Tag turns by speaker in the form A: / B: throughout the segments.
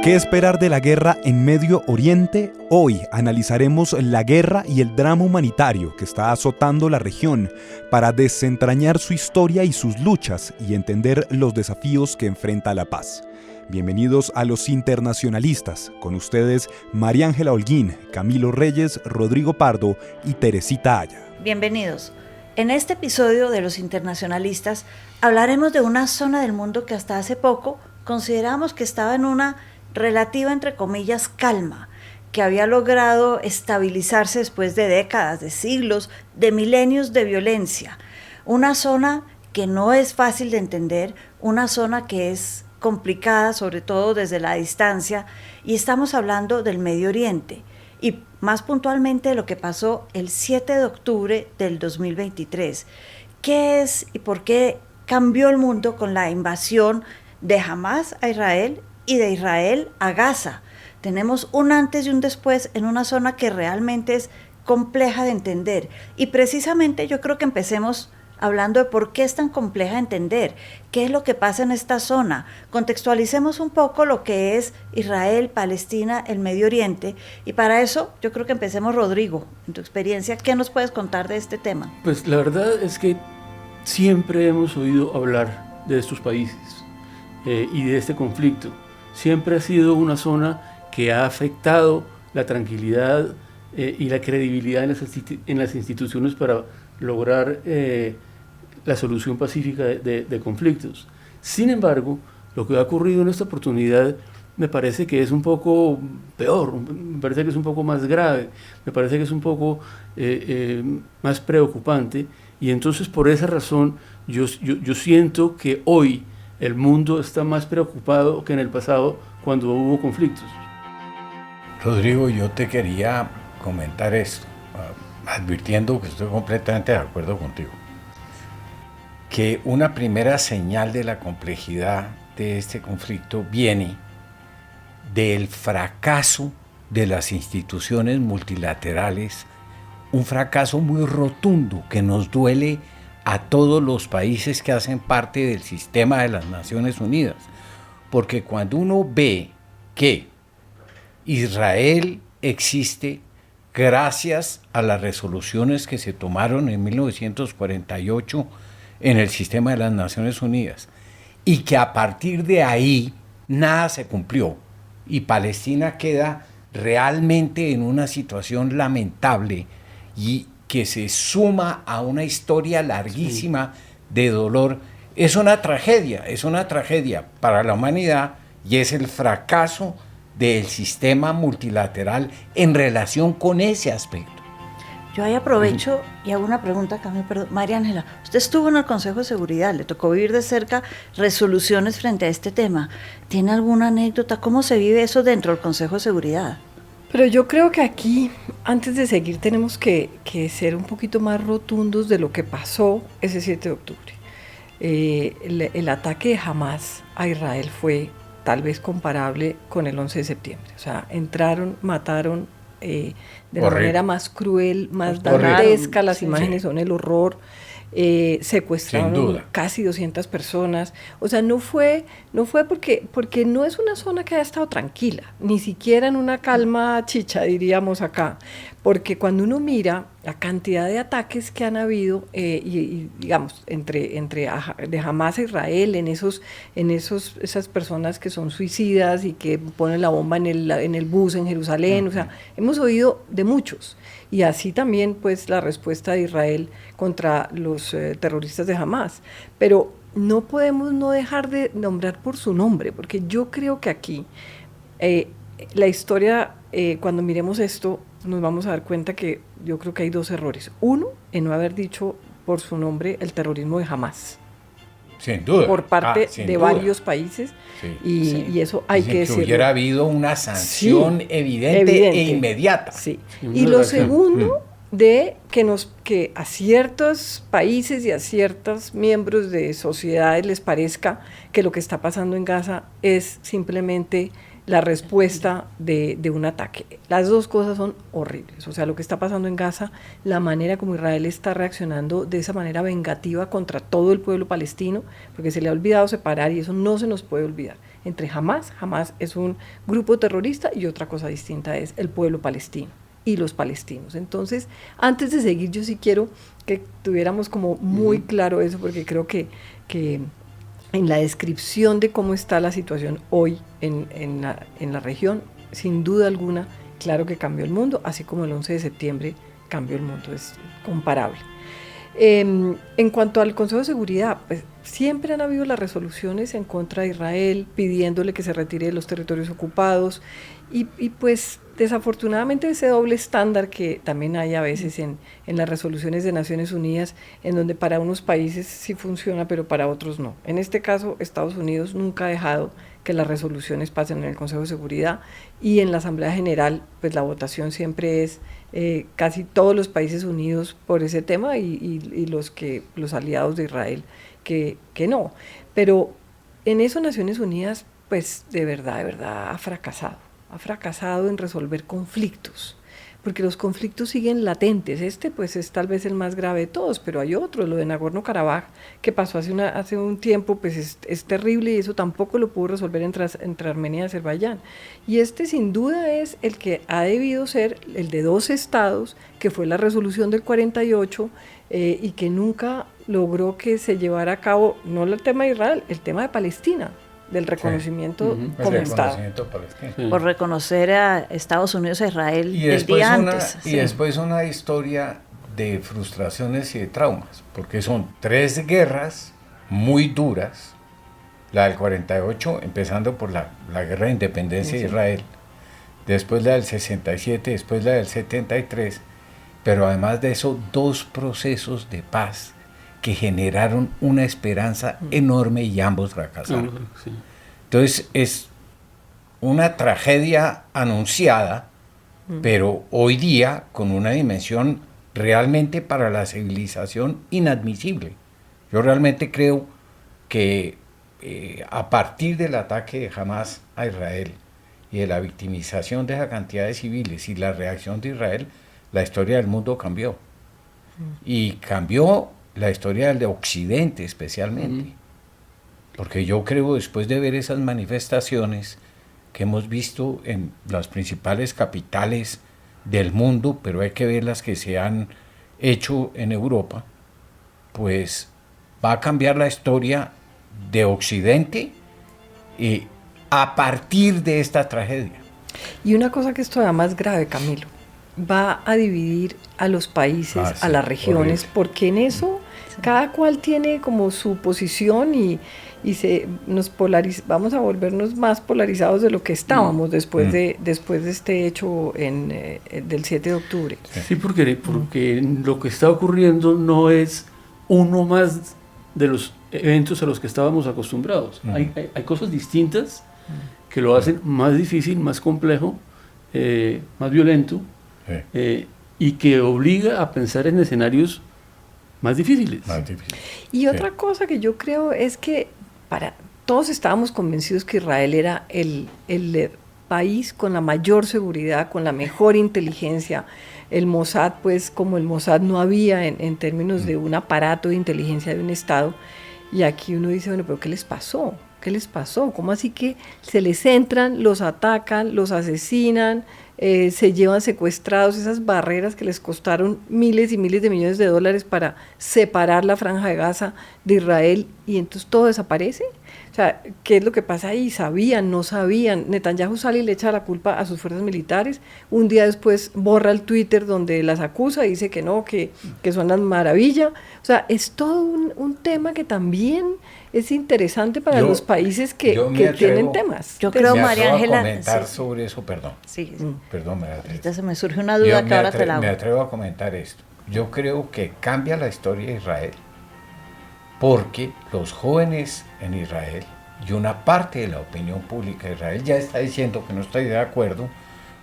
A: ¿Qué esperar de la guerra en Medio Oriente? Hoy analizaremos la guerra y el drama humanitario que está azotando la región para desentrañar su historia y sus luchas y entender los desafíos que enfrenta la paz. Bienvenidos a Los Internacionalistas, con ustedes María Ángela Holguín, Camilo Reyes, Rodrigo Pardo y Teresita Aya.
B: Bienvenidos. En este episodio de Los Internacionalistas hablaremos de una zona del mundo que hasta hace poco consideramos que estaba en una relativa, entre comillas, calma, que había logrado estabilizarse después de décadas, de siglos, de milenios de violencia. Una zona que no es fácil de entender, una zona que es complicada, sobre todo desde la distancia, y estamos hablando del Medio Oriente, y más puntualmente de lo que pasó el 7 de octubre del 2023. ¿Qué es y por qué cambió el mundo con la invasión de Hamás a Israel y de Israel a Gaza? Tenemos un antes y un después en una zona que realmente es compleja de entender. Y precisamente yo creo que empecemos hablando de por qué es tan compleja de entender, qué es lo que pasa en esta zona. Contextualicemos un poco lo que es Israel, Palestina, el Medio Oriente. Y para eso yo creo que empecemos, Rodrigo, en tu experiencia, ¿qué nos puedes contar de este tema?
C: Pues la verdad es que siempre hemos oído hablar de estos países y de este conflicto. Siempre ha sido una zona que ha afectado la tranquilidad y la credibilidad en las instituciones para lograr la solución pacífica de conflictos. Sin embargo, lo que ha ocurrido en esta oportunidad me parece que es un poco peor, me parece que es un poco más grave, me parece que es un poco más preocupante, y entonces por esa razón yo siento que hoy el mundo está más preocupado que en el pasado cuando hubo conflictos.
D: Rodrigo, yo te quería comentar esto, advirtiendo que estoy completamente de acuerdo contigo, que una primera señal de la complejidad de este conflicto viene del fracaso de las instituciones multilaterales, un fracaso muy rotundo que nos duele a todos los países que hacen parte del sistema de las Naciones Unidas, porque cuando uno ve que Israel existe gracias a las resoluciones que se tomaron en 1948 en el sistema de las Naciones Unidas, y que a partir de ahí nada se cumplió, y Palestina queda realmente en una situación lamentable y que se suma a una historia larguísima de dolor. Es una tragedia para la humanidad, y es el fracaso del sistema multilateral en relación con ese aspecto.
B: Yo ahí aprovecho y hago una pregunta, María Ángela. Usted estuvo en el Consejo de Seguridad, le tocó vivir de cerca resoluciones frente a este tema. ¿Tiene alguna anécdota? ¿Cómo se vive eso dentro del Consejo de Seguridad?
E: Pero yo creo que aquí, antes de seguir, tenemos que ser un poquito más rotundos de lo que pasó ese 7 de octubre. El ataque de Hamás a Israel fue tal vez comparable con el 11 de septiembre. O sea, entraron, mataron de la manera más cruel, más dantesca. Las imágenes son el horror. Secuestraron casi 200 personas. O sea, no fue porque no es una zona que haya estado tranquila, ni siquiera en una calma chicha, diríamos acá, porque cuando uno mira la cantidad de ataques que han habido y digamos de Hamás a Israel, esas personas que son suicidas y que ponen la bomba en el bus en Jerusalén, o sea, hemos oído de muchos. Y así también pues la respuesta de Israel contra los terroristas de Hamás. Pero no podemos no dejar de nombrar por su nombre, porque yo creo que aquí la historia, cuando miremos esto, nos vamos a dar cuenta que yo creo que hay dos errores. Uno, en no haber dicho por su nombre el terrorismo de Hamás.
D: Sin duda.
E: Por parte de varios países, y eso hay que decirlo.
D: Que hubiera habido una sanción evidente e inmediata.
E: Sí. Y lo segundo, de que a ciertos países y a ciertos miembros de sociedades les parezca que lo que está pasando en Gaza es simplemente la respuesta de un ataque. Las dos cosas son horribles. O sea, lo que está pasando en Gaza, la manera como Israel está reaccionando de esa manera vengativa contra todo el pueblo palestino, porque se le ha olvidado separar, y eso no se nos puede olvidar. entre Hamás es un grupo terrorista, y otra cosa distinta es el pueblo palestino y los palestinos. Entonces, antes de seguir, yo sí quiero que tuviéramos como muy claro eso, porque creo que en la descripción de cómo está la situación hoy en la región, sin duda alguna, claro que cambió el mundo, así como el 11 de septiembre cambió el mundo, es comparable. En cuanto al Consejo de Seguridad, pues siempre han habido las resoluciones en contra de Israel, pidiéndole que se retire de los territorios ocupados, y pues desafortunadamente ese doble estándar que también hay a veces en las resoluciones de Naciones Unidas, en donde para unos países sí funciona, pero para otros no. En este caso, Estados Unidos nunca ha dejado que las resoluciones pasen en el Consejo de Seguridad, y en la Asamblea General, pues la votación siempre es casi todos los países unidos por ese tema, y los aliados de Israel que no. Pero en eso Naciones Unidas, pues de verdad ha fracasado en resolver conflictos, porque los conflictos siguen latentes. Pues es tal vez el más grave de todos, pero hay otros, lo de Nagorno-Karabaj, que pasó hace un tiempo, pues es terrible, y eso tampoco lo pudo resolver entre Armenia y Azerbaiyán. Y sin duda es el que ha debido ser el de 2 estados, que fue la resolución del 48, y que nunca logró que se llevara a cabo, no el tema de Israel, el tema de Palestina, del reconocimiento como Estado.
D: Palestino.
B: Por reconocer a Estados Unidos a Israel
D: Y
B: el día antes.
D: Y después una historia de frustraciones y de traumas, porque son 3 guerras muy duras, la del 48, empezando por la guerra de independencia de Israel, después la del 67, después la del 73, pero además de eso, 2 procesos de paz que generaron una esperanza enorme, y ambos fracasaron.
C: Sí.
D: Entonces es una tragedia anunciada, pero hoy día con una dimensión realmente para la civilización inadmisible. Yo realmente creo que a partir del ataque de Hamás a Israel y de la victimización de esa cantidad de civiles y la reacción de Israel, la historia del mundo cambió. Y cambió la historia del de Occidente especialmente, porque yo creo, después de ver esas manifestaciones que hemos visto en las principales capitales del mundo, pero hay que ver las que se han hecho en Europa, pues va a cambiar la historia de Occidente a partir de esta tragedia.
E: Y una cosa que es todavía más grave, Camilo, va a dividir a los países,
D: sí,
E: a las regiones, horrible. Porque en eso cada cual tiene como su posición, y vamos a volvernos más polarizados de lo que estábamos después de este hecho del 7 de octubre.
C: Sí, porque lo que está ocurriendo no es uno más de los eventos a los que estábamos acostumbrados. Hay cosas distintas que lo hacen más difícil, más complejo, más violento, y que obliga a pensar en escenarios más difíciles.
E: Y otra cosa que yo creo es que todos estábamos convencidos que Israel era el país con la mayor seguridad, con la mejor inteligencia. El Mossad, pues como el Mossad no había en términos de un aparato de inteligencia de un Estado. Y aquí uno dice, bueno, pero ¿qué les pasó? ¿Qué les pasó? ¿Cómo así que se les entran, los atacan, los asesinan, se llevan secuestrados, esas barreras que les costaron miles y miles de millones de dólares para separar la Franja de Gaza de Israel, y entonces todo desaparece? O sea, ¿qué es lo que pasa ahí? ¿Sabían? ¿No sabían? Netanyahu sale y le echa la culpa a sus fuerzas militares. Un día después borra el Twitter donde las acusa, dice que no, que son las maravillas. O sea, es todo un tema que también es interesante para los países que tienen temas.
B: Yo creo, María Ángela,
D: comentar sobre eso, perdón.
B: Sí.
D: Perdón, María Ángela.
B: Ahorita se me surge una duda que ahora te la hago.
D: Me atrevo a comentar esto. Yo creo que cambia la historia de Israel, porque los jóvenes en Israel y una parte de la opinión pública de Israel ya está diciendo que no está de acuerdo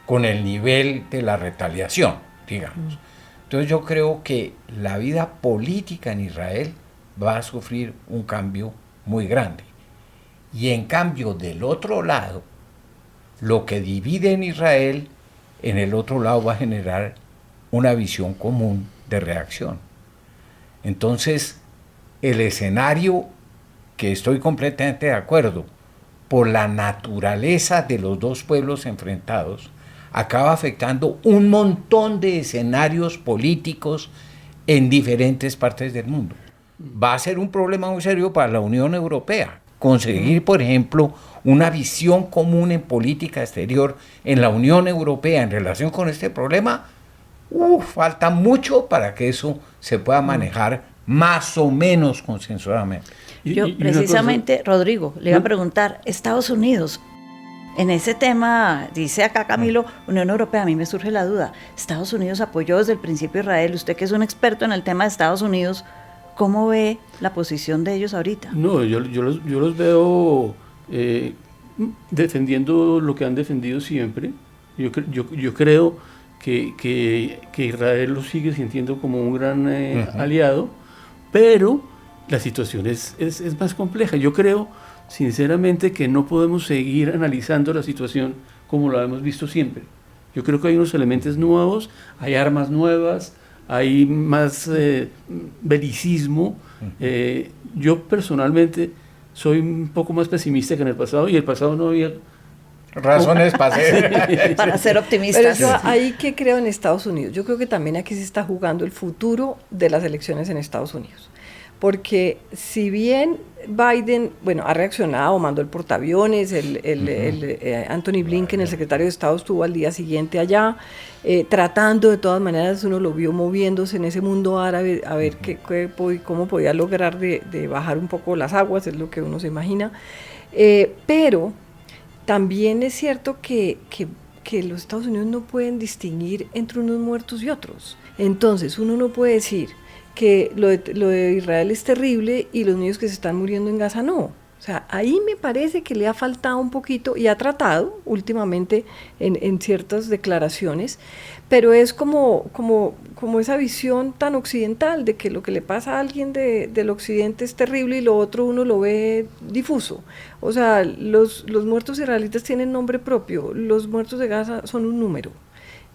D: con el nivel de la retaliación, digamos. Entonces yo creo que la vida política en Israel va a sufrir un cambio muy grande. Y en cambio, del otro lado, lo que divide en Israel, en el otro lado va a generar una visión común de reacción. Entonces, el escenario, que estoy completamente de acuerdo, por la naturaleza de los dos pueblos enfrentados, acaba afectando un montón de escenarios políticos en diferentes partes del mundo. Va a ser un problema muy serio para la Unión Europea. Conseguir, por ejemplo, una visión común en política exterior en la Unión Europea en relación con este problema, falta mucho para que eso se pueda manejar más o menos consensuadamente.
B: Yo precisamente, Rodrigo, le iba a preguntar, Estados Unidos, en ese tema, dice acá Camilo, Unión Europea, a mí me surge la duda, Estados Unidos apoyó desde el principio a Israel, usted que es un experto en el tema de Estados Unidos, ¿cómo ve la posición de ellos ahorita?
C: No, yo los veo defendiendo lo que han defendido siempre. Yo creo que Israel lo sigue sintiendo como un gran aliado, pero la situación es más compleja. Yo creo, sinceramente, que no podemos seguir analizando la situación como la hemos visto siempre. Yo creo que hay unos elementos nuevos, hay armas nuevas, hay más belicismo. Yo personalmente soy un poco más pesimista que en el pasado, y el pasado no había
D: razones para ser,
B: para ser optimistas.
E: Pero yo ahí que creo en Estados Unidos. Yo creo que también aquí se está jugando el futuro de las elecciones en Estados Unidos. Porque si bien Biden, ha reaccionado, mandó el portaaviones, Anthony Blinken, el secretario de Estado, estuvo al día siguiente allá, tratando de todas maneras, uno lo vio moviéndose en ese mundo árabe, a ver cómo podía lograr de bajar un poco las aguas, es lo que uno se imagina. Pero también es cierto que los Estados Unidos no pueden distinguir entre unos muertos y otros. Entonces, uno no puede decir que lo de Israel es terrible y los niños que se están muriendo en Gaza no. O sea, ahí me parece que le ha faltado un poquito, y ha tratado últimamente en ciertas declaraciones, pero es como esa visión tan occidental de que lo que le pasa a alguien del occidente es terrible y lo otro uno lo ve difuso. O sea, los muertos israelitas tienen nombre propio, los muertos de Gaza son un número.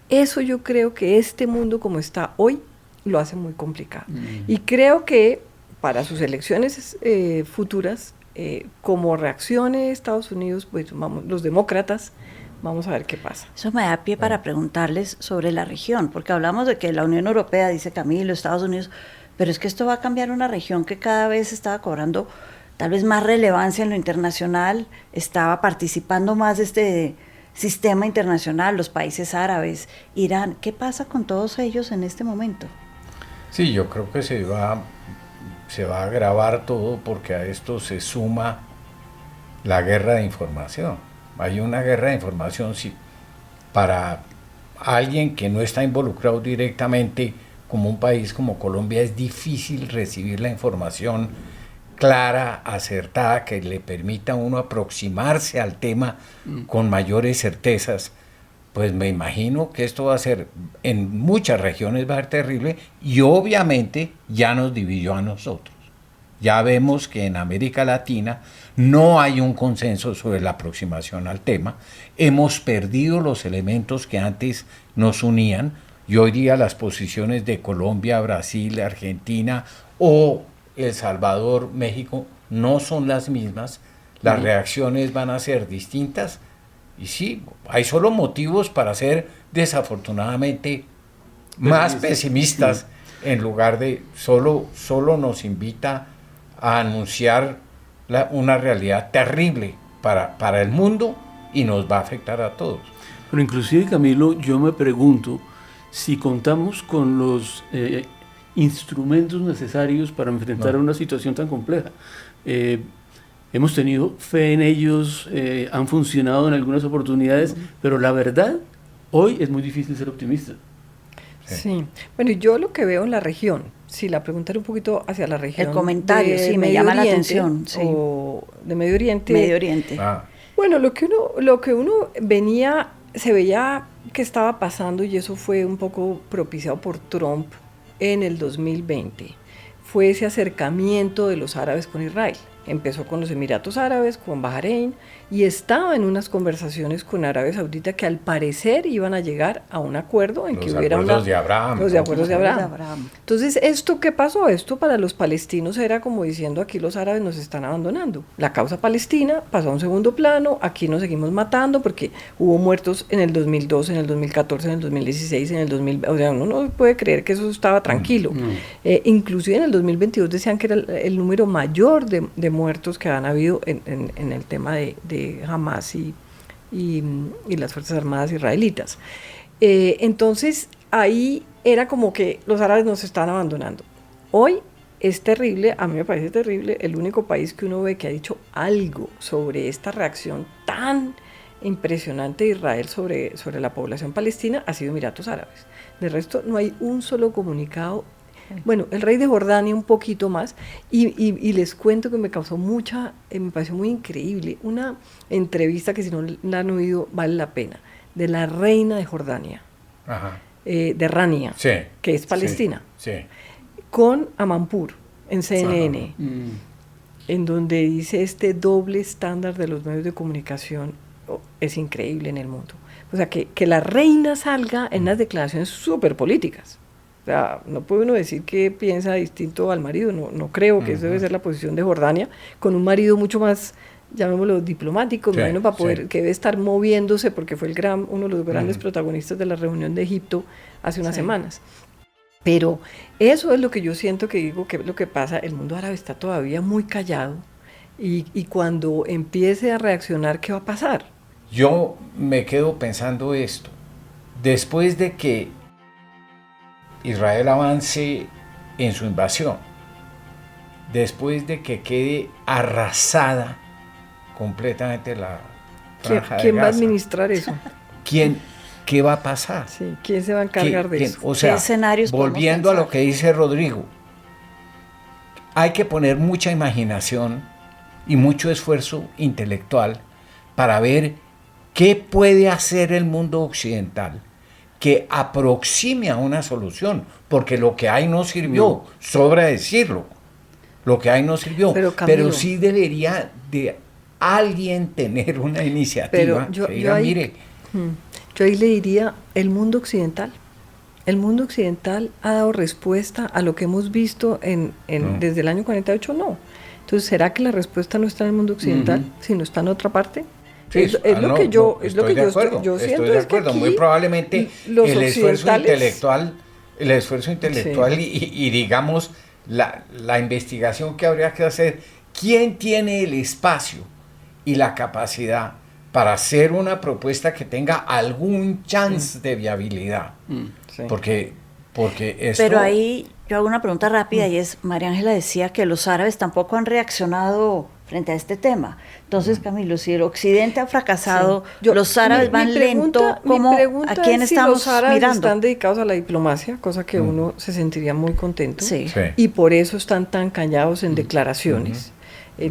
E: Eso yo creo que este mundo como está hoy lo hace muy complicado. Y creo que para sus elecciones futuras, como reaccione Estados Unidos, pues los demócratas, vamos a ver qué pasa.
B: Eso me da pie para preguntarles sobre la región, porque hablamos de que la Unión Europea, dice Camilo, Estados Unidos, pero es que esto va a cambiar una región que cada vez estaba cobrando tal vez más relevancia en lo internacional, estaba participando más de este sistema internacional, los países árabes, Irán. ¿Qué pasa con todos ellos en este momento?
D: Sí, yo creo que se va a agravar todo, porque a esto se suma la guerra de información. Hay una guerra de información, sí, para alguien que no está involucrado directamente, como un país como Colombia, es difícil recibir la información clara, acertada, que le permita a uno aproximarse al tema con mayores certezas. Pues me imagino que esto va a ser, en muchas regiones va a ser terrible, y obviamente ya nos dividió a nosotros. Ya vemos que en América Latina no hay un consenso sobre la aproximación al tema. Hemos perdido los elementos que antes nos unían, y hoy día las posiciones de Colombia, Brasil, Argentina o El Salvador, México, no son las mismas. Las reacciones van a ser distintas. Y sí, hay solo motivos para ser desafortunadamente más pesimistas, en lugar de solo nos invita a anunciar una realidad terrible para el mundo, y nos va a afectar a todos.
C: Pero inclusive, Camilo, yo me pregunto si contamos con los instrumentos necesarios para enfrentar una situación tan compleja. Hemos tenido fe en ellos, han funcionado en algunas oportunidades, pero la verdad, hoy es muy difícil ser optimista.
E: Sí. Bueno, yo lo que veo en la región, si la pregunta era un poquito hacia la región.
B: El comentario, sí, me llama la atención. Sí.
E: O de Medio Oriente.
B: Medio Oriente.
E: Bueno, lo que uno se veía que estaba pasando, y eso fue un poco propiciado por Trump en el 2020, fue ese acercamiento de los árabes con Israel. Empezó con los Emiratos Árabes, con Bahrein, y estaba en unas conversaciones con Arabia Saudita que al parecer iban a llegar a un acuerdo en que hubiera
D: Los acuerdos de Abraham.
E: Los acuerdos de Abraham.
B: Abraham.
E: Entonces, ¿esto qué pasó? Esto para los palestinos era como diciendo, aquí los árabes nos están abandonando. La causa palestina pasó a un segundo plano, aquí nos seguimos matando porque hubo muertos en el 2002, en el 2014, en el 2016, en el 2000, o sea, uno no puede creer que eso estaba tranquilo. Inclusive en el 2022 decían que era el número mayor de muertos que han habido en el tema de Hamas y las Fuerzas Armadas israelitas. Entonces, ahí era como que los árabes nos están abandonando. Hoy es terrible, a mí me parece terrible, el único país que uno ve que ha dicho algo sobre esta reacción tan impresionante de Israel sobre la población palestina ha sido Emiratos Árabes. De resto, no hay un solo comunicado. Bueno, el rey de Jordania un poquito más, y les cuento que me pareció muy increíble, una entrevista que si no la han oído vale la pena, de la reina de Jordania, de Rania,
D: sí,
E: que es palestina,
D: sí,
E: con Amanpour en CNN, en donde dice este doble estándar de los medios de comunicación es increíble en el mundo. O sea, que la reina salga en unas declaraciones súper políticas. O sea, no puede uno decir que piensa distinto al marido, no creo que eso debe ser la posición de Jordania, con un marido mucho más, llamémoslo, diplomático,
D: sí,
E: menos para poder,
D: sí,
E: que debe estar moviéndose, porque fue uno de los grandes protagonistas de la reunión de Egipto hace unas semanas. Pero eso es lo que yo siento que digo, que es lo que pasa, el mundo árabe está todavía muy callado, y cuando empiece a reaccionar, ¿qué va a pasar?
D: Yo me quedo pensando esto, después de que Israel avance en su invasión, después de que quede arrasada completamente la franja de
E: ¿Quién va a
D: Gaza,
E: administrar eso?
D: ¿Qué va a pasar?
E: Sí, ¿quién se va a encargar de eso?
D: O sea,
B: ¿Qué escenarios
D: volviendo a
B: podemos
D: lo que dice Rodrigo, hay que poner mucha imaginación y mucho esfuerzo intelectual para ver qué puede hacer el mundo occidental que aproxime a una solución, porque lo que hay no sirvió, sobra decirlo, lo que hay no sirvió, pero sí debería de alguien tener una iniciativa que diga, mire.
E: Yo ahí le diría, el mundo occidental ha dado respuesta a lo que hemos visto desde el año 48, no. Entonces, ¿será que la respuesta no está en el mundo occidental, sino está en otra parte?
D: Sí,
E: es lo que yo siento.
D: Estoy de acuerdo. Muy probablemente el esfuerzo intelectual sí. y digamos la investigación que habría que hacer, ¿quién tiene el espacio y la capacidad para hacer una propuesta que tenga algún chance de viabilidad? Sí. Porque esto...
B: Pero ahí yo hago una pregunta rápida y es, María Ángela decía que los árabes tampoco han reaccionado frente a este tema. Entonces, Camilo, si el occidente ha fracasado, los árabes van lento, ¿a quién estamos
E: si los árabes
B: mirando?
E: Están dedicados a la diplomacia, cosa que uno se sentiría muy contento,
B: sí.
E: Y por eso están tan callados en declaraciones.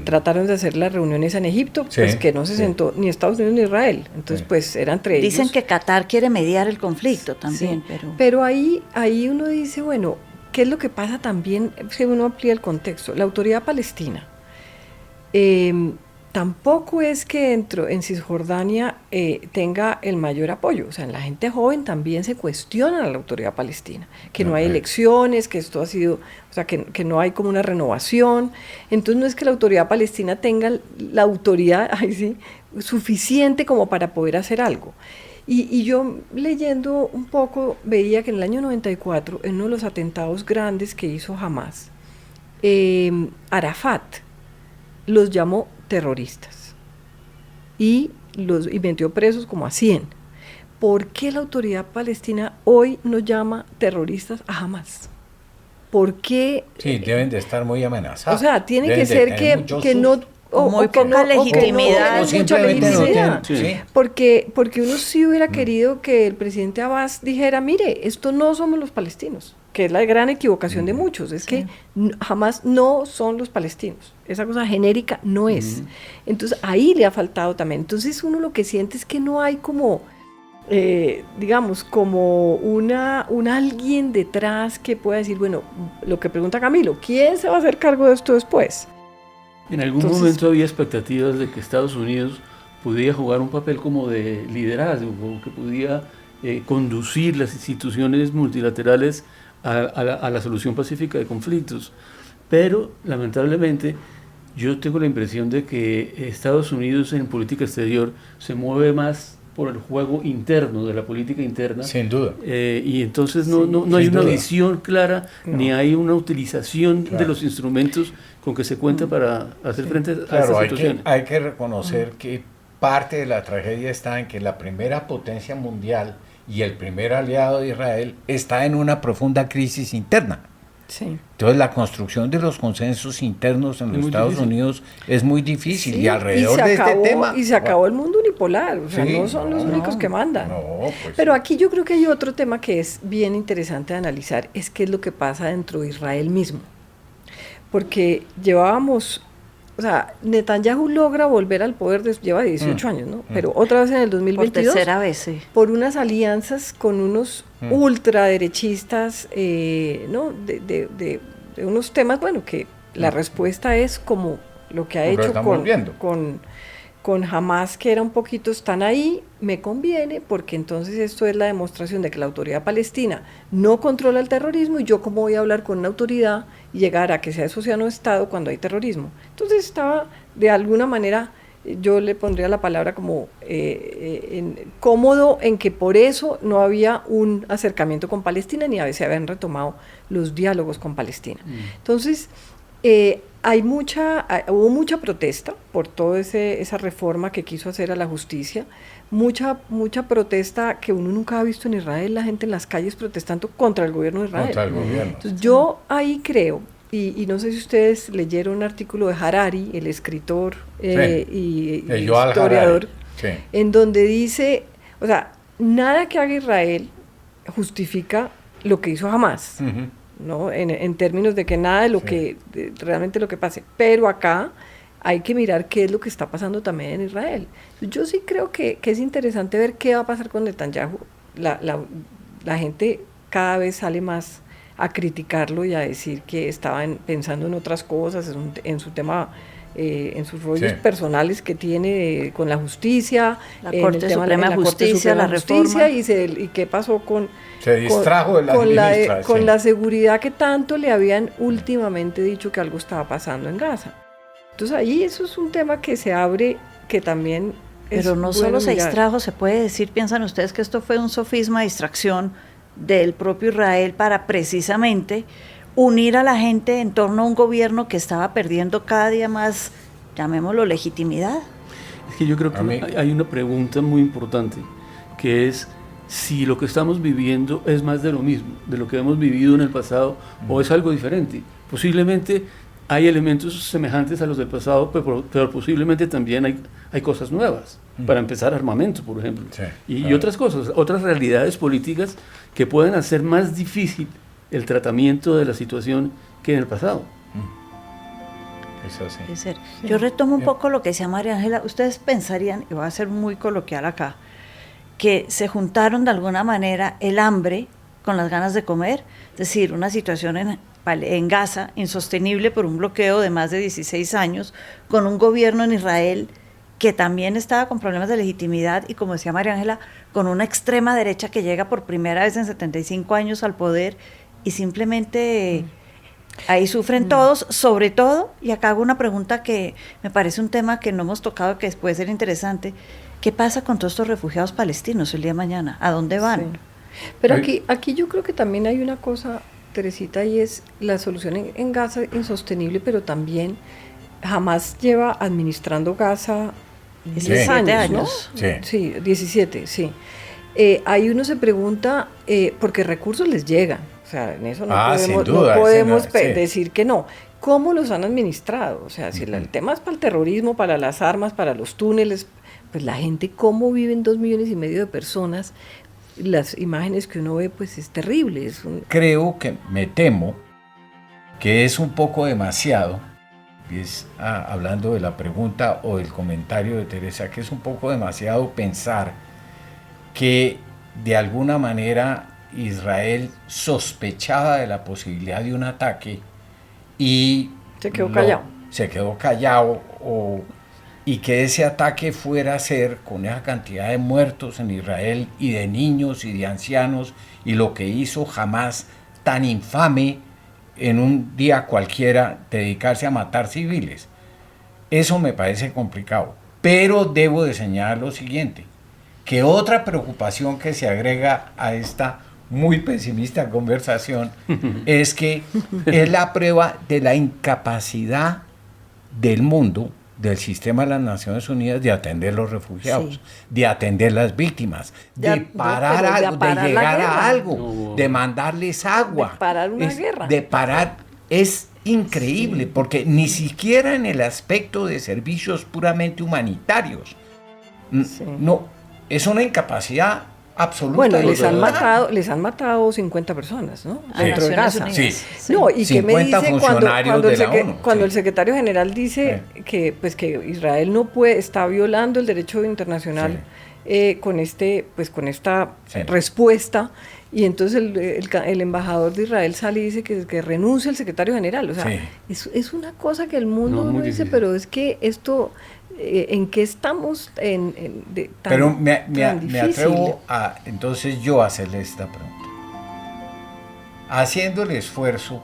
E: Trataron de hacer las reuniones en Egipto, pues que no se sentó ni Estados Unidos ni Israel, entonces pues era entre ellos.
B: Dicen que Qatar quiere mediar el conflicto también,
E: pero ahí uno dice, bueno, ¿qué es lo que pasa también? Si uno amplía el contexto, la autoridad palestina tampoco es que en Cisjordania tenga el mayor apoyo, o sea, en la gente joven también se cuestiona a la autoridad palestina, que no hay elecciones, que esto ha sido, o sea, que no hay como una renovación, entonces no es que la autoridad palestina tenga la autoridad suficiente como para poder hacer algo. Y yo leyendo un poco veía que en el año 94, en uno de los atentados grandes que hizo Hamas, Arafat los llamó terroristas y metió presos como a 100. ¿Por qué la autoridad palestina hoy no llama terroristas a Hamas? ¿Por qué?
D: Sí, deben de estar muy amenazados.
E: O sea, tiene que ser que no...
B: muy poca legitimidad.
E: Mucha legitimidad.
D: Sí.
E: Porque uno sí hubiera querido que el presidente Abbas dijera, mire, esto no somos los palestinos, que es la gran equivocación de muchos, es que jamás no son los palestinos, esa cosa genérica no es. Entonces ahí le ha faltado también. Entonces uno lo que siente es que no hay como, digamos, como un alguien detrás que pueda decir, bueno, lo que pregunta Camilo, ¿quién se va a hacer cargo de esto después?
C: En algún momento había expectativas de que Estados Unidos podía jugar un papel como de liderazgo, que podía conducir las instituciones multilaterales a la solución pacífica de conflictos. Pero, lamentablemente, yo tengo la impresión de que Estados Unidos en política exterior se mueve más por el juego interno, de la política interna.
D: Sin duda.
C: Y entonces no hay una visión clara, ni hay una utilización de los instrumentos con que se cuenta para hacer frente a estas situaciones.
D: Hay que reconocer que parte de la tragedia está en que la primera potencia mundial y el primer aliado de Israel está en una profunda crisis interna.
E: Sí.
D: Entonces la construcción de los consensos internos en los Estados Unidos es muy difícil, y alrededor de este tema...
E: Y se acabó el mundo unipolar, o sea, no son los únicos que mandan. Pero aquí yo creo que hay otro tema que es bien interesante de analizar, es qué es lo que pasa dentro de Israel mismo. Porque llevábamos... O sea, Netanyahu logra volver al poder, lleva 18 años, ¿no? Pero otra vez en el 2022,
B: por tercera vez, sí.
E: Por unas alianzas con unos ultraderechistas, ¿no? De unos temas, bueno, que la respuesta es como lo que ha hecho con Hamas, que era un poquito, están ahí, me conviene, porque entonces esto es la demostración de que la autoridad palestina no controla el terrorismo, y yo cómo voy a hablar con una autoridad y llegar a que sea eso sea no Estado cuando hay terrorismo. Entonces estaba, de alguna manera, yo le pondría la palabra como cómodo en que por eso no había un acercamiento con Palestina, ni a veces habían retomado los diálogos con Palestina. Entonces, hubo mucha protesta por toda esa reforma que quiso hacer a la justicia, mucha protesta que uno nunca ha visto en Israel, la gente en las calles protestando contra el gobierno de Israel.
D: Contra el gobierno.
E: Entonces, yo ahí creo, y no sé si ustedes leyeron un artículo de Harari, el escritor y historiador, en donde dice, o sea, nada que haga Israel justifica lo que hizo Hamas. ¿No? En términos de que nada de lo que realmente lo que pase, pero acá hay que mirar qué es lo que está pasando también en Israel. Yo sí creo que es interesante ver qué va a pasar con Netanyahu. La gente cada vez sale más a criticarlo y a decir que estaban pensando en otras cosas, en su tema, en sus rollos personales que tiene con la justicia,
B: la Corte Suprema de Justicia, la reforma,
E: y qué pasó
D: se distrajo de la administración,
E: con la seguridad que tanto le habían últimamente dicho que algo estaba pasando en Gaza. Entonces ahí eso es un tema que se abre, que también es
B: pero no solo se
E: mirar.
B: distrajo, se puede decir, piensan ustedes que esto fue un sofisma de distracción del propio Israel para precisamente unir a la gente en torno a un gobierno que estaba perdiendo cada día más, llamémoslo, legitimidad.
C: Es que yo creo que hay una pregunta muy importante, que es si lo que estamos viviendo es más de lo mismo, de lo que hemos vivido en el pasado, o es algo diferente. Posiblemente hay elementos semejantes a los del pasado, pero posiblemente también hay cosas nuevas. Para empezar, armamento, por ejemplo, y otras cosas, otras realidades políticas que pueden hacer más difícil el tratamiento de la situación que en el pasado.
D: Es así.
B: Es ser. Yo retomo un poco lo que decía María Ángela. Ustedes pensarían, y voy a ser muy coloquial acá, que se juntaron de alguna manera el hambre con las ganas de comer, es decir, una situación en Gaza insostenible por un bloqueo de más de 16 años, con un gobierno en Israel que también estaba con problemas de legitimidad y, como decía María Ángela, con una extrema derecha que llega por primera vez en 75 años al poder y simplemente ahí sufren todos, sobre todo, y acá hago una pregunta que me parece un tema que no hemos tocado, que puede ser interesante. ¿Qué pasa con todos estos refugiados palestinos el día de mañana? ¿A dónde van?
E: Sí. Pero aquí yo creo que también hay una cosa, Teresita, y es la solución en Gaza insostenible, pero también Hamas lleva administrando Gaza 10 años, ¿no? Sí, 17, sí. Ahí uno se pregunta, porque recursos les llegan, o sea, en eso no podemos decir que no. ¿Cómo los han administrado? O sea, si el tema es para el terrorismo, para las armas, para los túneles, pues la gente, ¿cómo viven 2,5 millones de personas? Las imágenes que uno ve, pues es terrible.
D: Creo que me temo que es un poco demasiado, hablando de la pregunta o del comentario de Teresa, que es un poco demasiado pensar que de alguna manera Israel sospechaba de la posibilidad de un ataque y
E: se quedó callado.
D: Se quedó callado y que ese ataque fuera a ser con esa cantidad de muertos en Israel y de niños y de ancianos y lo que hizo Hamás tan infame en un día cualquiera, dedicarse a matar civiles. Eso me parece complicado, pero debo de señalar lo siguiente, que otra preocupación que se agrega a esta muy pesimista conversación es que es la prueba de la incapacidad del mundo, del sistema de las Naciones Unidas, de atender los refugiados,
B: Sí.
D: de atender las víctimas, de parar
E: pero de
D: algo, de
E: parar la
D: llegar
E: guerra.
D: a algo,
C: No.
D: de mandarles agua.
E: De parar una guerra.
D: De parar, es increíble, porque ni siquiera en el aspecto de servicios puramente humanitarios,
E: Sí.
D: no, es una incapacidad absoluta.
E: Bueno,
D: de
E: les han matado 50 personas, ¿no?
B: A
E: Dentro de
B: Naciones
E: Gaza.
B: Unidas.
D: Sí.
E: No, y que me
D: 50
E: dice
D: funcionarios de la ONU,
E: cuando
D: sí.
E: el secretario general dice que Israel no puede, está violando el derecho internacional con esta
D: Sí.
E: respuesta, y entonces el embajador de Israel sale y dice que renuncia el secretario general. O sea,
D: Sí.
E: es una cosa que el mundo
C: No,
E: no,
C: muy
E: dice,
C: difícil.
E: pero es que esto, ¿en qué estamos?
D: Pero me
E: tan difícil.
D: atrevo a entonces yo a hacerle esta pregunta. Haciendo el esfuerzo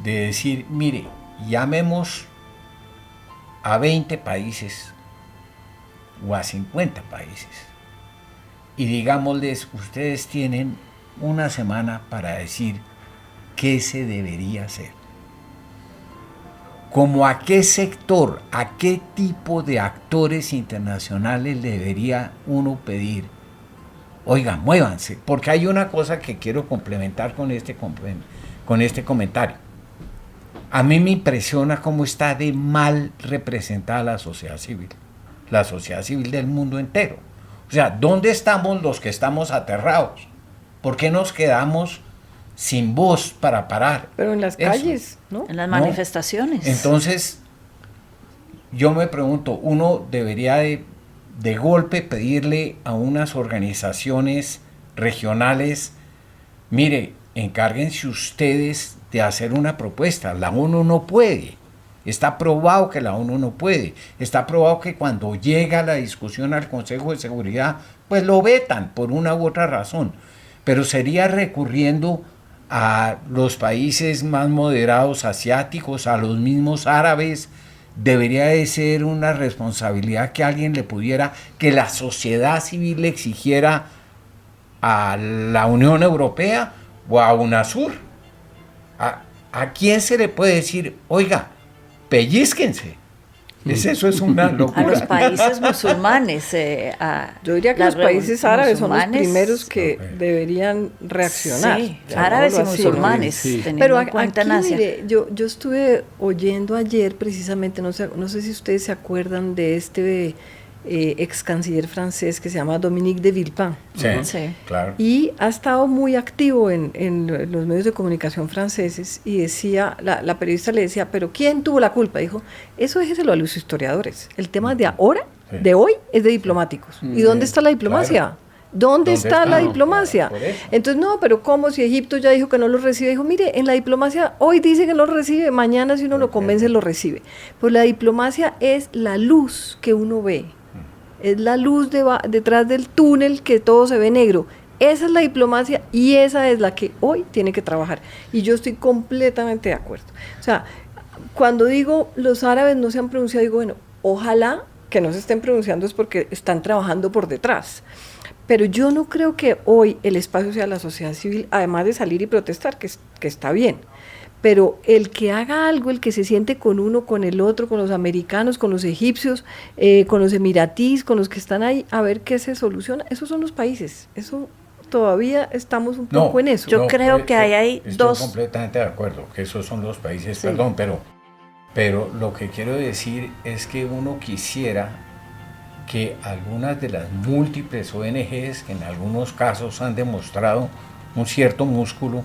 D: de decir, mire, llamemos a 20 países o a 50 países y digámosles, ustedes tienen una semana para decir qué se debería hacer. Como a qué sector, a qué tipo de actores internacionales le debería uno pedir, oiga, muévanse, porque hay una cosa que quiero complementar con este comentario. A mí me impresiona cómo está de mal representada la sociedad civil del mundo entero. O sea, ¿dónde estamos los que estamos aterrados? ¿Por qué nos quedamos sin voz para parar?
E: Pero en las
D: eso?
E: calles, ¿no?
B: En las
D: No.
B: manifestaciones.
D: Entonces, yo me pregunto, uno debería de golpe pedirle a unas organizaciones regionales, mire, encárguense ustedes de hacer una propuesta. La ONU no puede. Está probado que la ONU no puede. Está probado que cuando llega la discusión al Consejo de Seguridad, pues lo vetan por una u otra razón. Pero sería recurriendo a los países más moderados asiáticos, a los mismos árabes. Debería de ser una responsabilidad que alguien le pudiera, que la sociedad civil le exigiera a la Unión Europea o a UNASUR. ¿A quién se le puede decir, oiga, pellizquense? Eso es una locura.
B: A los países musulmanes.
E: Yo diría que
B: las
E: los países árabes son los
B: musulmanes,
E: primeros que
D: Ok.
E: deberían reaccionar.
B: Sí,
E: llamémoslo
B: árabes y
E: así.
B: musulmanes,
C: Sí.
B: teniendo
E: Pero
B: en cuenta
E: aquí,
B: en Asia.
E: mire, yo estuve oyendo ayer precisamente, no sé si ustedes se acuerdan de este ex canciller francés que se llama Dominique de Villepin.
D: Sí,
B: Sí.
D: claro.
E: Y ha estado muy activo en los medios de comunicación franceses, y decía, la periodista le decía, pero ¿quién tuvo la culpa? Dijo, eso déjeselo a los historiadores. El tema de ahora,
D: Sí.
E: de hoy, es de diplomáticos. ¿Y dónde está la diplomacia?
D: Claro.
E: ¿Dónde está la
D: No,
E: diplomacia?
D: claro, por eso.
E: Entonces, no, pero ¿cómo? Si Egipto ya dijo que no los recibe. Dijo, mire, en la diplomacia hoy dice que no los recibe, mañana si uno lo convence lo recibe. Pues la diplomacia es la luz que uno ve. Es la luz detrás del túnel que todo se ve negro. Esa es la diplomacia y esa es la que hoy tiene que trabajar. Y yo estoy completamente de acuerdo. O sea, cuando digo los árabes no se han pronunciado, digo, bueno, ojalá que no se estén pronunciando es porque están trabajando por detrás. Pero yo no creo que hoy el espacio sea la sociedad civil, además de salir y protestar, que está bien. Pero el que haga algo, el que se siente con uno, con el otro, con los americanos, con los egipcios, con los emiratíes, con los que están ahí, a ver qué se soluciona, esos son los países. Eso todavía estamos un poco en eso.
B: Yo creo que hay
D: estoy
B: dos-
D: completamente de acuerdo, que esos son los países,
E: Sí.
D: perdón, pero lo que quiero decir es que uno quisiera que algunas de las múltiples ONGs, que en algunos casos han demostrado un cierto músculo,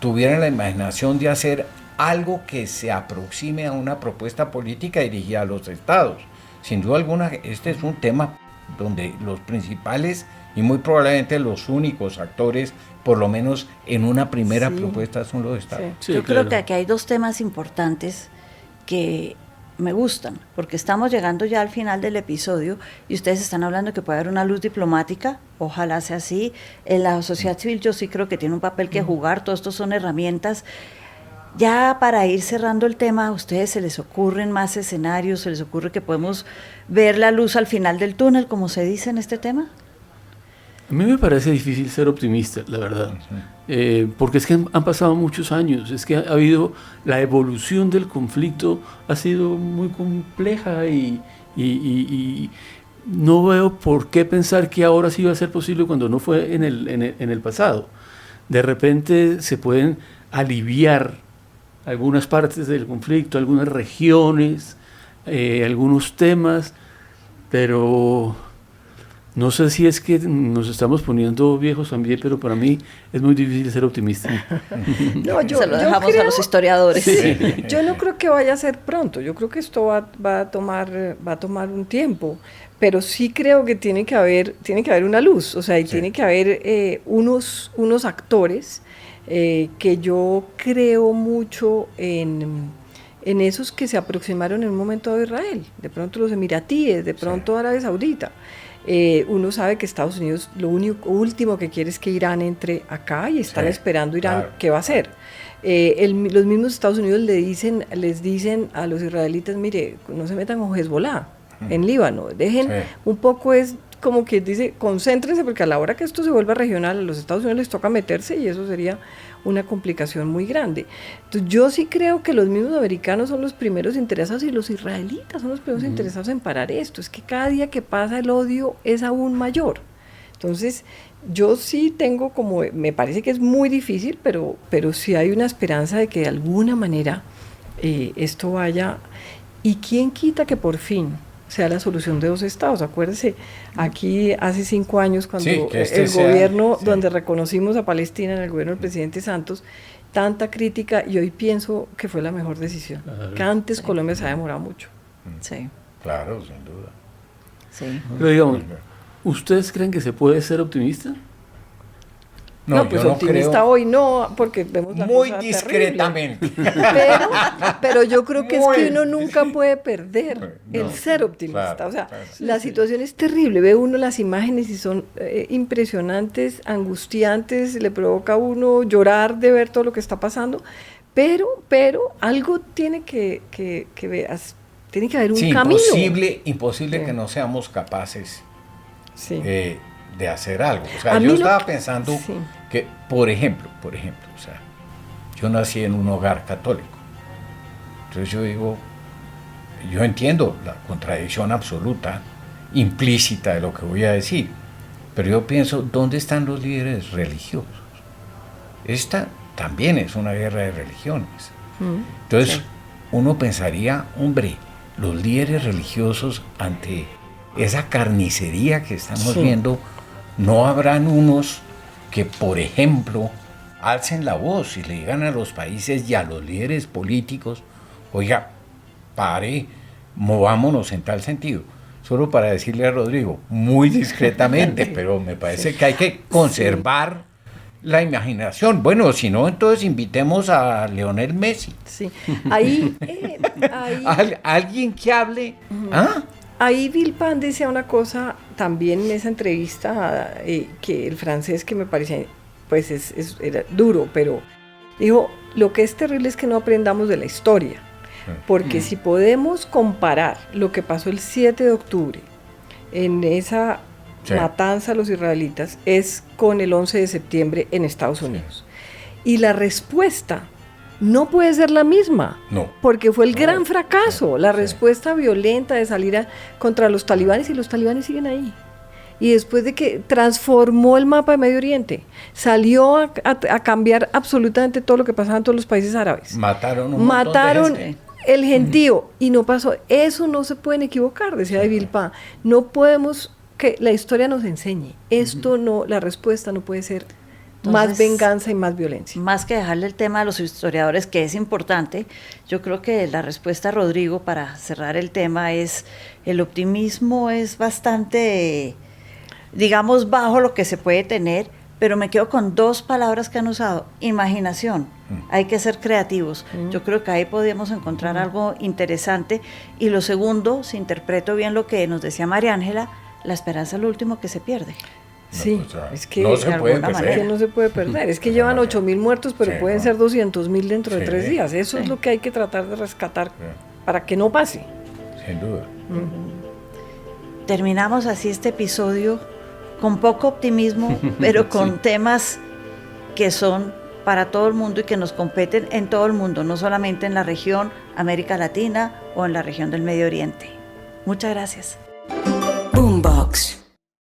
D: tuvieran la imaginación de hacer algo que se aproxime a una propuesta política dirigida a los estados. Sin duda alguna, este es un tema donde los principales y muy probablemente los únicos actores, por lo menos en una primera
E: Sí.
D: propuesta, son los estados.
E: Sí.
B: Yo
C: claro.
B: creo que aquí hay dos temas importantes que me gustan, porque estamos llegando ya al final del episodio y ustedes están hablando que puede haber una luz diplomática, ojalá sea así. En la sociedad civil yo sí creo que tiene un papel que jugar, todo esto son herramientas. Ya para ir cerrando el tema, ¿a ustedes se les ocurren más escenarios? ¿Se les ocurre que podemos ver la luz al final del túnel, como se dice en este tema?
C: A mí me parece difícil ser optimista, la verdad, porque es que han pasado muchos años, es que ha habido, la evolución del conflicto ha sido muy compleja y no veo por qué pensar que ahora sí va a ser posible cuando no fue en el pasado. De repente se pueden aliviar algunas partes del conflicto, algunas regiones, algunos temas, pero no sé si es que nos estamos poniendo viejos también, pero para mí es muy difícil ser optimista.
E: No,
B: se lo dejamos a los historiadores.
C: Sí.
E: Yo no creo que vaya a ser pronto, yo creo que esto va a tomar un tiempo, pero sí creo que tiene que haber una luz, o sea, y tiene que haber unos actores que yo creo mucho en esos que se aproximaron en un momento a Israel, de pronto los emiratíes, de pronto Arabia Saudita. Uno sabe que Estados Unidos lo último que quiere es que Irán entre acá y están esperando Irán, claro, qué va a hacer. Los mismos Estados Unidos les dicen a los israelitas, mire, no se metan con Hezbollah en Líbano, dejen un poco, es como que dice, concéntrense, porque a la hora que esto se vuelva regional, a los Estados Unidos les toca meterse y eso sería una complicación muy grande. Entonces yo sí creo que los mismos americanos son los primeros interesados y los israelitas son los primeros interesados en parar esto. Es que cada día que pasa el odio es aún mayor. Entonces yo sí tengo me parece que es muy difícil, pero sí hay una esperanza de que de alguna manera esto vaya, y quién quita que por fin sea la solución de 2 estados. Acuérdese, aquí hace 5 años cuando el gobierno, donde reconocimos a Palestina en el gobierno del presidente Santos, tanta crítica, y hoy pienso que fue la mejor decisión, que antes Colombia se ha demorado mucho.
B: Sí.
D: Claro, sin duda.
B: Sí.
C: Pero digamos, ¿ustedes creen que se puede ser optimista?
E: No, pues optimista hoy no, porque vemos la
D: muy
E: cosa
D: discretamente.
E: Pero yo creo que es que uno nunca puede perder el ser optimista.
D: Claro,
E: o sea,
D: claro,
E: la situación es terrible. Ve uno las imágenes y son impresionantes, angustiantes, le provoca a uno llorar de ver todo lo que está pasando. Pero algo tiene que tiene que haber un camino.
D: Imposible que no seamos capaces de hacer algo. O sea,
E: A
D: yo
E: mí
D: estaba pensando que, por ejemplo, o sea, yo nací en un hogar católico. Entonces yo digo, yo entiendo la contradicción absoluta, implícita de lo que voy a decir, pero yo pienso, ¿dónde están los líderes religiosos? Esta también es una guerra de religiones. Entonces, uno pensaría, hombre, los líderes religiosos ante esa carnicería que estamos viendo, no habrán unos que, por ejemplo, alcen la voz y le digan a los países y a los líderes políticos, oiga, pare, movámonos en tal sentido. Solo para decirle a Rodrigo, muy discretamente, pero me parece que hay que conservar la imaginación. Bueno, si no, entonces invitemos a Lionel Messi.
E: Sí, ahí
D: alguien que hable.
E: Ahí Villepin decía una cosa también en esa entrevista, que el francés, que me parecía, pues era duro, pero dijo, lo que es terrible es que no aprendamos de la historia, porque si podemos comparar lo que pasó el 7 de octubre en esa matanza a los israelitas, es con el 11 de septiembre en Estados Unidos. Y la respuesta no puede ser la misma, porque fue el gran fracaso, la respuesta violenta de salir contra los talibanes, y los talibanes siguen ahí. Y después de que transformó el mapa de Medio Oriente, salió a cambiar absolutamente todo lo que pasaba en todos los países árabes. Mataron el gentío, y no pasó. Eso no se pueden equivocar, decía de Villepin. No podemos, que la historia nos enseñe. Esto no, la respuesta no puede ser más venganza y más violencia.
B: Más que dejarle el tema a los historiadores, que es importante, yo creo que la respuesta, Rodrigo, para cerrar el tema, es el optimismo es bastante, digamos, bajo lo que se puede tener, pero me quedo con dos palabras que han usado: imaginación. Hay que ser creativos. Yo creo que ahí podemos encontrar algo interesante. Y lo segundo, si interpreto bien lo que nos decía María Ángela, la esperanza es lo último que se pierde.
E: Sí,
D: o sea,
E: es que
D: no se
B: de
D: puede
B: alguna
D: perder.
E: que no se puede perder. Es que llevan 8.000 muertos, pero
D: Sí,
E: pueden
D: no.
E: ser 200.000 dentro de
D: Sí.
E: 3 días. Eso es
B: Sí.
E: lo que hay que tratar de rescatar
D: Sí.
E: para que no pase.
D: Sin duda.
B: Terminamos así este episodio con poco optimismo, pero con
C: Sí.
B: temas que son para todo el mundo y que nos competen en todo el mundo, no solamente en la región América Latina o en la región del Medio Oriente. Muchas gracias.
F: Boombox.